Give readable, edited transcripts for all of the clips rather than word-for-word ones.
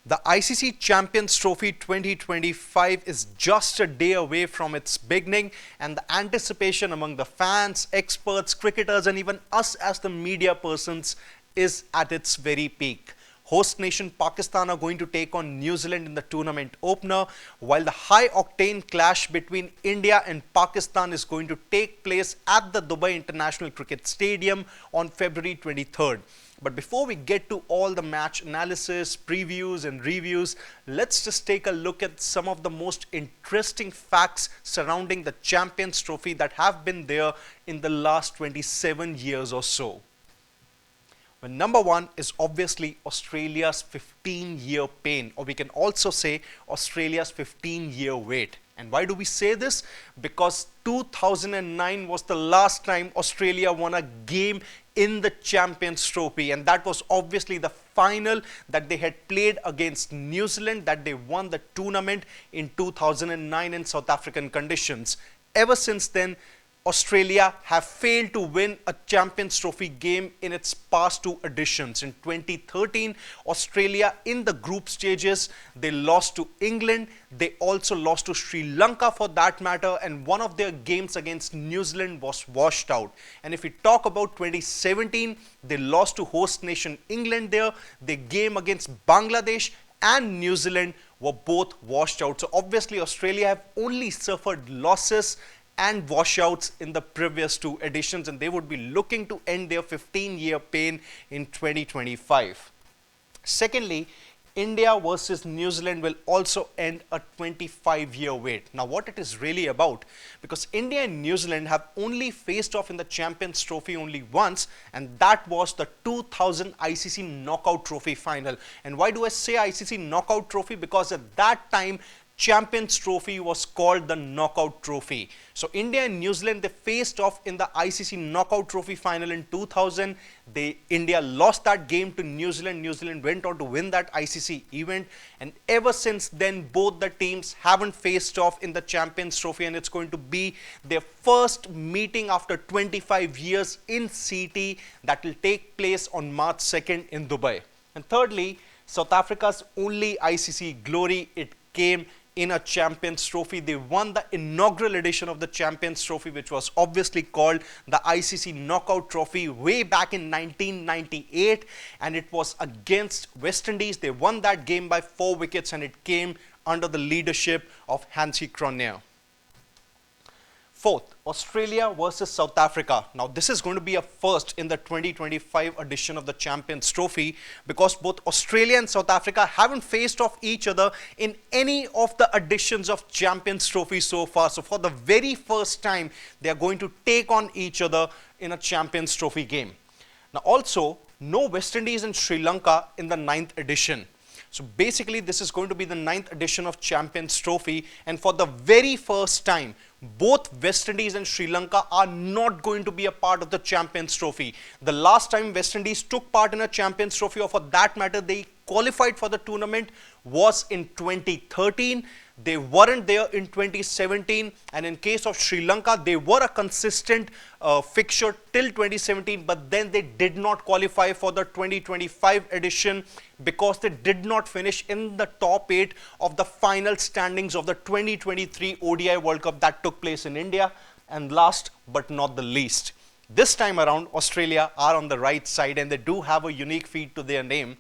The ICC Champions Trophy 2025 is just a day away from its beginning, and the anticipation among the fans, experts, cricketers, and even us as the media persons is at its very peak. Host nation Pakistan are going to take on New Zealand in the tournament opener, while the high-octane clash between India and Pakistan is going to take place at the Dubai International Cricket Stadium on February 23rd. But before we get to all the match analysis, previews and reviews, let's just take a look at some of the most interesting facts surrounding the Champions Trophy that have been there in the last 27 years or so. Well, number one is obviously Australia's 15-year pain, or we can also say Australia's 15-year wait. And why do we say this? Because 2009 was the last time Australia won a game in the Champions Trophy, and that was obviously the final that they had played against New Zealand, that they won the tournament in 2009 in South African conditions. Ever since then, Australia have failed to win a Champions Trophy game in its past two editions. In 2013, Australia in the group stages, they lost to England. They also lost to Sri Lanka for that matter, and one of their games against New Zealand was washed out. And if we talk about 2017, they lost to host nation England there. Their game against Bangladesh and New Zealand were both washed out. So obviously Australia have only suffered losses and washouts in the previous two editions, and they would be looking to end their 15-year pain in 2025. Secondly, India versus New Zealand will also end a 25-year wait. Now, what it is really about, because India and New Zealand have only faced off in the Champions Trophy only once, and that was the 2000 ICC Knockout Trophy final. And why do I say ICC Knockout Trophy? Because at that time, Champions Trophy was called the Knockout Trophy. So India and New Zealand, they faced off in the ICC Knockout Trophy final in 2000. India lost that game to New Zealand. New Zealand went on to win that ICC event, and ever since then both the teams haven't faced off in the Champions Trophy, and it's going to be their first meeting after 25 years in CT that will take place on March 2nd in Dubai. And thirdly, South Africa's only ICC glory, it came in a Champions Trophy. They won the inaugural edition of the Champions Trophy, which was obviously called the ICC Knockout Trophy way back in 1998, and it was against West Indies. They won that game by 4 wickets, and it came under the leadership of Hansie Cronje. Fourth, Australia versus South Africa. Now, this is going to be a first in the 2025 edition of the Champions Trophy, because both Australia and South Africa haven't faced off each other in any of the editions of Champions Trophy so far. So, for the very first time, they are going to take on each other in a Champions Trophy game. Now, also, no West Indies and Sri Lanka in the 9th edition. So basically, this is going to be the 9th edition of Champions Trophy, and for the very first time, both West Indies and Sri Lanka are not going to be a part of the Champions Trophy. The last time West Indies took part in a Champions Trophy, or for that matter, they qualified for the tournament, was in 2013. They weren't there in 2017, and in case of Sri Lanka, they were a consistent fixture till 2017, but then they did not qualify for the 2025 edition because they did not finish in the top 8 of the final standings of the 2023 ODI World Cup that took place in India. And last but not the least, this time around, Australia are on the right side, and they do have a unique feat to their name.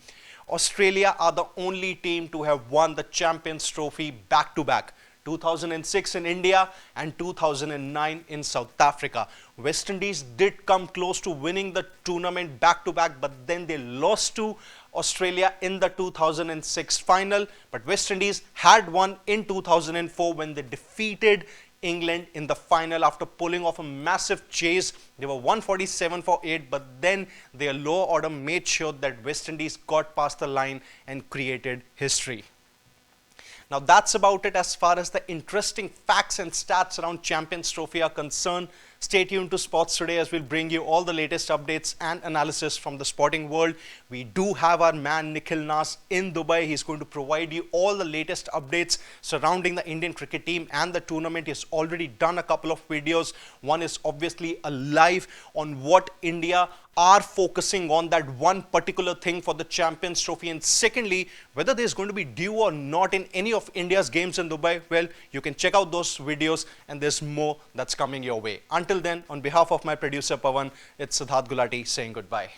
Australia are the only team to have won the Champions Trophy back-to-back, 2006 in India and 2009 in South Africa. West Indies did come close to winning the tournament back-to-back, but then they lost to Australia in the 2006 final. But West Indies had won in 2004 when they defeated England in the final after pulling off a massive chase. They were 147 for 8, but then their lower order made sure that West Indies got past the line and created history. Now, that's about it as far as the interesting facts and stats around Champions Trophy are concerned. Stay tuned to Sports Today as we'll bring you all the latest updates and analysis from the sporting world. We do have our man Nikhil Nas in Dubai. He's going to provide you all the latest updates surrounding the Indian cricket team and the tournament. He's already done a couple of videos. One is obviously a live on what India are focusing on that one particular thing for the Champions Trophy, and secondly, whether there's going to be dew or not in any of India's games in Dubai, well, you can check out those videos and there's more that's coming your way. Until then, on behalf of my producer Pawan, it's Siddharth Gulati saying goodbye.